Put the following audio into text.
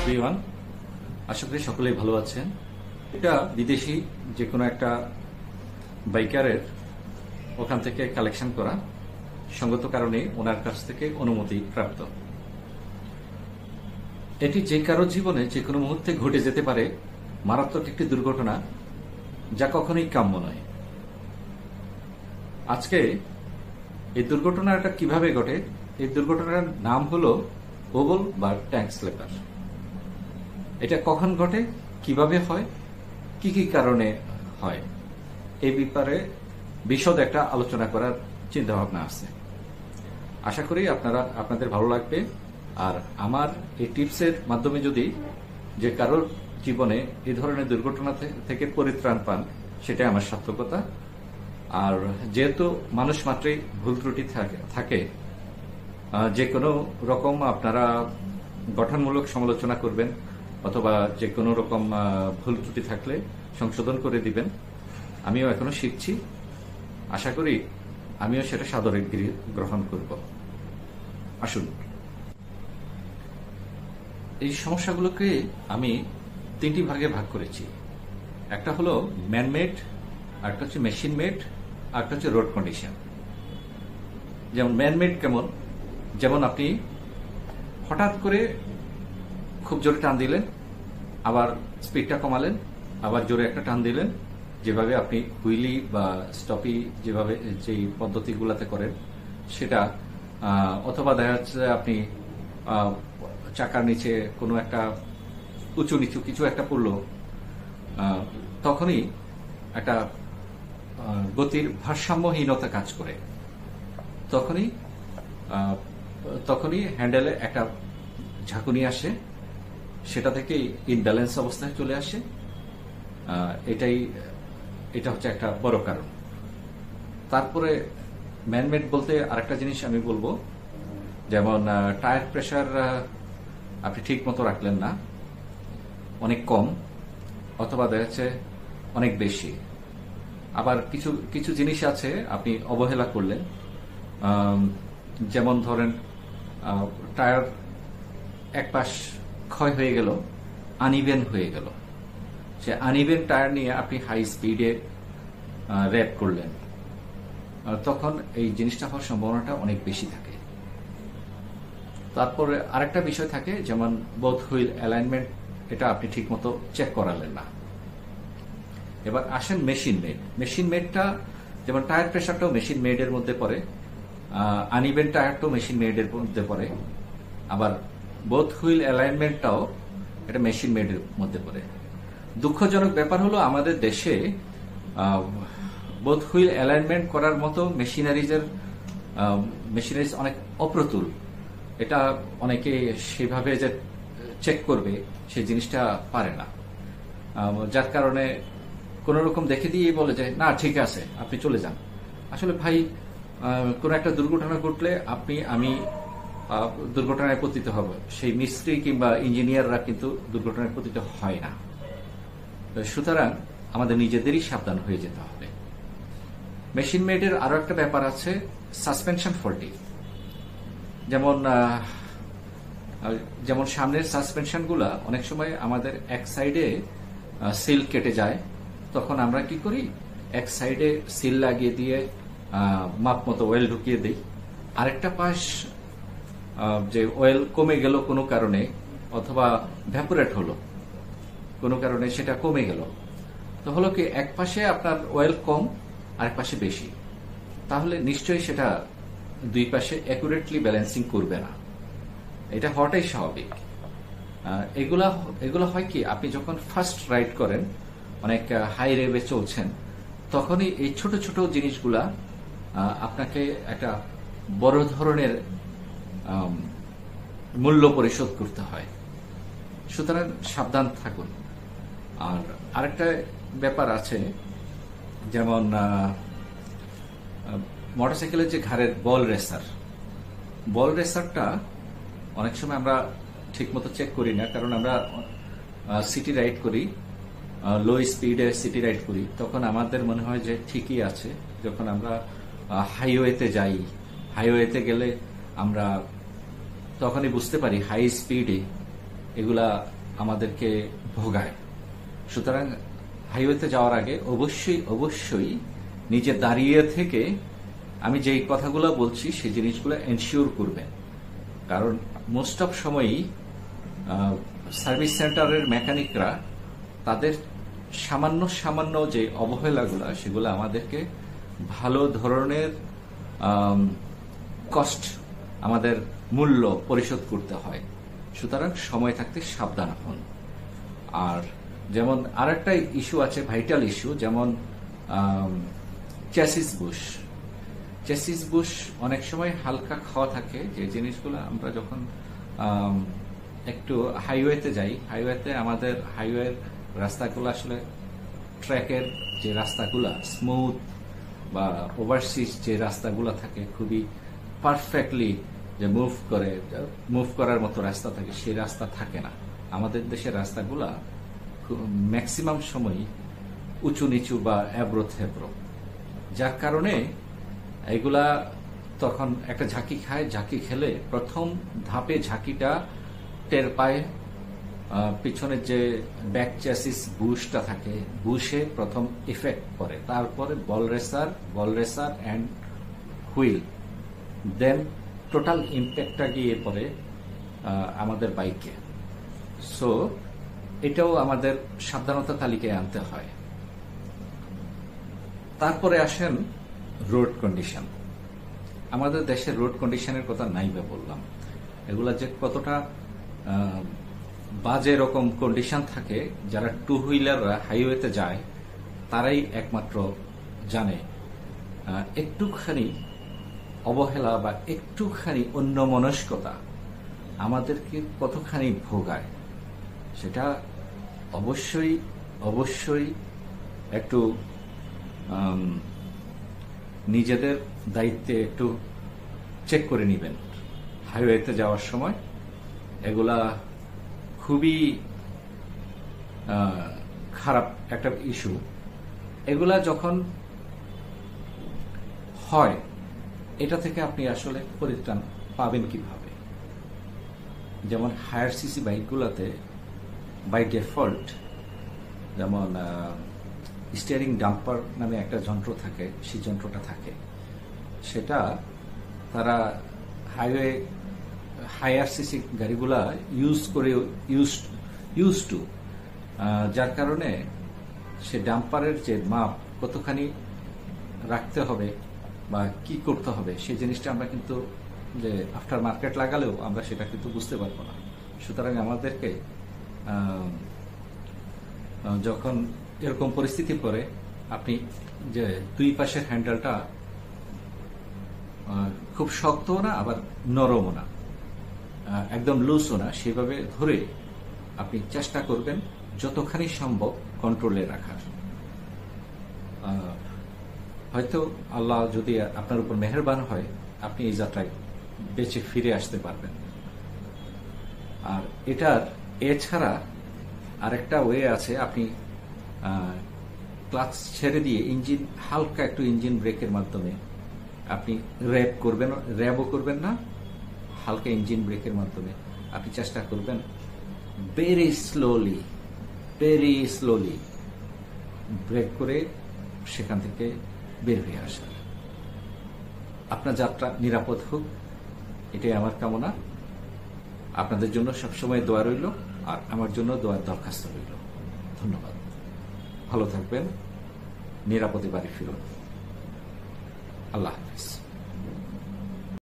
Everyone, আশা করি সকলেই ভালো আছেন। এটা বিদেশি যে কোনো একটা বাইকারের ওখান থেকে কালেকশন করা, সঙ্গত কারণে ওনার কাছ থেকে অনুমতি প্রাপ্ত। এটি যে কারো জীবনে যে কোনো মুহূর্তে ঘটে যেতে পারে মারাত্মক একটি দুর্ঘটনা, যা কখনোই কাম্য নয়। আজকে এই দুর্ঘটনাটা কিভাবে ঘটে, এই দুর্ঘটনার নাম হলো ওবল বা ট্যাঙ্ক স্লিপার। এটা কখন ঘটে, কিভাবে হয়, কি কি কারণে হয়, এই ব্যাপারে বিশদ একটা আলোচনা করার চিন্তা ভাবনা আছে। আশা করি আপনাদের ভালো লাগবে। আর আমার এই টিপসের মাধ্যমে যদি যে কারোর জীবনে এই ধরনের দুর্ঘটনা থেকে পরিত্রাণ পান, সেটাই আমার সার্থকতা। আর যেহেতু মানুষ মাত্রই ভুল ত্রুটি থাকে, যে কোনো রকম আপনারা গঠনমূলক সমালোচনা করবেন অথবা যে কোনো রকম ভুল ত্রুটি থাকলে সংশোধন করে দিবেন। আমিও এখনো শিখছি, আশা করি আমিও সেটা সাদরে গ্রহণ করব। আসুন, এই সমস্যাগুলোকে আমি তিনটি ভাগে ভাগ করেছি। একটা হলো ম্যানমেড, আরেকটা হচ্ছে মেশিন মেড, আরেকটা হচ্ছে রোড কন্ডিশন। যেমন ম্যানমেড কেমন, যেমন আপনি হঠাৎ করে খুব জোরে টান দিলেন, আবার স্পিডটা কমালেন, আবার জোরে একটা টান দিলেন, যেভাবে আপনি হুইলি বা স্টপি যেভাবে যেই পদ্ধতিগুলোতে করেন সেটা, অথবা দেখা যাচ্ছে আপনি চাকার নিচে কোনো একটা উঁচু নিচু কিছু একটা পড়লো, তখনই একটা গতির ভারসাম্যহীনতা কাজ করে। তখনই হ্যান্ডেলে একটা ঝাঁকুনি আসে, সেটা থেকে ইনব্যালেন্স অবস্থায় চলে আসে। এটা হচ্ছে একটা বড় কারণ। তারপরে ম্যানমেড বলতে আরেকটা জিনিস আমি বলবো, যেমন টায়ার প্রেসার আপনি ঠিক মতো রাখলেন না, অনেক কম, অথবা দেখা যাচ্ছে অনেক বেশি। আবার কিছু কিছু জিনিস আছে আপনি অবহেলা করলেন, যেমন ধরেন টায়ার এক পাশ ক্ষয় হয়ে গেল, আনইভেন হয়ে গেল। সে আনইভেন টায়ার নিয়ে আপনি হাই স্পিডে র্যাপ করলেন, তখন এই জিনিসটা হওয়ার সম্ভাবনাটা অনেক বেশি থাকে। তারপরে আরেকটা বিষয় থাকে, যেমন বোথ হুইল অ্যালাইনমেন্ট, এটা আপনি ঠিক মতো চেক করালেন না। এবার আসেন মেশিন মেড। মেশিন মেডটা যেমন টায়ার প্রেসারটাও মেশিন মেডের মধ্যে পড়ে, আনইভেন টায়ারটাও মেশিন মেডের মধ্যে পড়ে, আবার বোথ হুইল অ্যালাইনমেন্টটাও এটা মেশিন মেডের মধ্যে পড়ে। দুঃখজনক ব্যাপার হলো আমাদের দেশে বোথ হুইল অ্যালাইনমেন্ট করার মতো মেশিনারিজ অনেক অপ্রতুল। এটা অনেকে সেভাবে যে চেক করবে সেই জিনিসটা পারে না, যার কারণে কোন রকম দেখে দিয়ে বলে যে না ঠিক আছে আপনি চলে যান। আসলে ভাই, কোন একটা দুর্ঘটনা ঘটলে আমি দুর্ঘটনায় পতিত হব, সেই মিস্ত্রি কিংবা ইঞ্জিনিয়াররা কিন্তু দুর্ঘটনায় পতিত হয় না। সুতরাং আমাদের নিজেদেরই সাবধান হয়ে যেতে হবে। মেশিন মেডের আরো একটা ব্যাপার আছে, সাসপেনশন ফল্টি। যেমন সামনের সাসপেনশন গুলা অনেক সময় আমাদের এক সাইডে সিল কেটে যায়, তখন আমরা কি করি, এক সাইডে সিল লাগিয়ে দিয়ে মাপ মতো অয়েল ঢুকিয়ে দিই। আরেকটা পাশ যে অয়েল কমে গেল কোনো কারণে, অথবা ভ্যাপোরেট হলো কোনো কারণে, সেটা কমে গেল, তো হলো কি এক পাশে আপনার অয়েল কম, আরেক পাশে বেশি, তাহলে নিশ্চয়ই সেটা দুই পাশে অ্যাকুরেটলি ব্যালেন্সিং করবে না। এটা হওয়াটাই স্বাভাবিক। এগুলা হয় কি, আপনি যখন ফার্স্ট রাইড করেন, অনেক হাই রেভে চলছেন, তখনই এই ছোট ছোট জিনিসগুলা আপনাকে একটা বড় ধরনের মূল্য পরিশোধ করতে হয়। সুতরাং সাবধান থাকুন। আর আরেকটা ব্যাপার আছে, যেমন মোটরসাইকেলের যে ঘাড়ের বল রেসারটা অনেক সময় আমরা ঠিক মতো চেক করি না, কারণ আমরা সিটি রাইড করি, লো স্পিডে সিটি রাইড করি, তখন আমাদের মনে হয় যে ঠিকই আছে। যখন আমরা হাইওয়েতে যাই, হাইওয়েতে গেলে আমরা তখনই বুঝতে পারি হাই স্পিডে এগুলা আমাদেরকে ভোগায়। সুতরাং হাইওয়েতে যাওয়ার আগে অবশ্যই নিজে দাঁড়িয়ে থেকে আমি যেই কথাগুলো বলছি সেই জিনিসগুলো এনশিওর করবেন। কারণ মোস্ট অফ সময়ই সার্ভিস সেন্টারের মেকানিকরা তাদের সামান্য যে অবহেলাগুলো সেগুলো আমাদেরকে ভালো ধরনের কস্ট, আমাদের মূল্য পরিশোধ করতে হয়। সুতরাং সময় থাকতে সাবধান হন। আর যেমন আরেকটা ইস্যু আছে, ভাইটাল ইস্যু, যেমন চ্যাসিস বুশ অনেক সময় হালকা খাওয়া থাকে। যে জিনিসগুলো আমরা যখন একটু হাইওয়েতে যাই, হাইওয়েতে আমাদের হাইওয়ের রাস্তাগুলো আসলে ট্র্যাকের যে রাস্তাগুলো স্মুথ বা ওভারসিজ যে রাস্তাগুলো থাকে খুবই পারফেক্টলি যে মুভ করার মতো রাস্তা থাকে, সেই রাস্তা থাকে না। আমাদের দেশের রাস্তাগুলা ম্যাক্সিমাম সময় উঁচু নিচু বা এবড়ো থেবড়ো, যার কারণে এগুলা তখন একটা ঝাঁকি খায়। ঝাঁকি খেলে প্রথম ধাপে ঝাঁকিটা টের পায় পিছনের যে ব্যাক চ্যাসিস বুশটা থাকে, বুশে প্রথম ইফেক্ট পড়ে, তারপরে ball racer and wheel, then total ইম্প্যাক্টটা গিয়ে পড়ে আমাদের বাইকে। সো এটাও আমাদের সাবধানতা তালিকায় আনতে হয়। তারপরে আসেন রোড কন্ডিশন। আমাদের দেশের রোড কন্ডিশনের কথা নাই বা বললাম, এগুলা যে কতটা বাজে রকম কন্ডিশন থাকে, যারা টু হুইলাররা হাইওয়েতে যায় তারাই একমাত্র জানে। একটুখানি অবহেলা বা একটুখানি অন্যমনস্কতা আমাদেরকে কতখানি ভোগায়, সেটা অবশ্যই একটু নিজেদের দায়িত্বে একটু চেক করে নেবেন হাইওয়েতে যাওয়ার সময়। এগুলা খুবই খারাপ একটা ইস্যু। এগুলা যখন হয়, এটা থেকে আপনি আসলে পরিত্রাণ পাবেন কিভাবে? যেমন হায়ার সিসি বাইকগুলোতে বাই ডিফল্ট যেমন স্টিয়ারিং ডাম্পার নামে একটা যন্ত্র থাকে, সেই যন্ত্রটা থাকে। সেটা তারা হায়ার সিসি গাড়িগুলা ইউজ টু, যার কারণে সে ডাম্পারের যে মাপ কতখানি রাখতে হবে বা কি করতে হবে সেই জিনিসটা আমরা কিন্তু যে আফটার মার্কেট লাগালেও আমরা সেটা কিন্তু বুঝতে পারবো না। সুতরাং আমাদেরকে যখন এরকম পরিস্থিতি পড়ে, আপনি যে দুই পাশের হ্যান্ডেলটা খুব শক্তও না আবার নরমও না, একদম লুজও না, সেভাবে ধরে আপনি চেষ্টা করবেন যতখানি সম্ভব কন্ট্রোলে রাখার। হয়তো আল্লাহ যদি আপনার উপর মেহেরবান হয়, আপনি এই যাত্রায় বেঁচে ফিরে আসতে পারবেন। আর এছাড়া আরেকটা ওয়ে আছে, আপনি ক্লাচ ছেড়ে দিয়ে হালকা একটু ইঞ্জিন ব্রেকের মাধ্যমে আপনি র্যাবও করবেন না, হালকা ইঞ্জিন ব্রেকের মাধ্যমে আপনি চেষ্টা করবেন ভেরি স্লোলি ব্রেক করে সেখান থেকে বের হয়ে আসার। আপনার যাত্রা নিরাপদ হোক, এটাই আমার কামনা। আপনাদের জন্য সবসময় দোয়া রইল, আর আমার জন্য দোয়ার দরখাস্ত রইল। ধন্যবাদ। ভালো থাকবেন, নিরাপদে বাড়ি ফিরুন। আল্লাহ হাফিজ।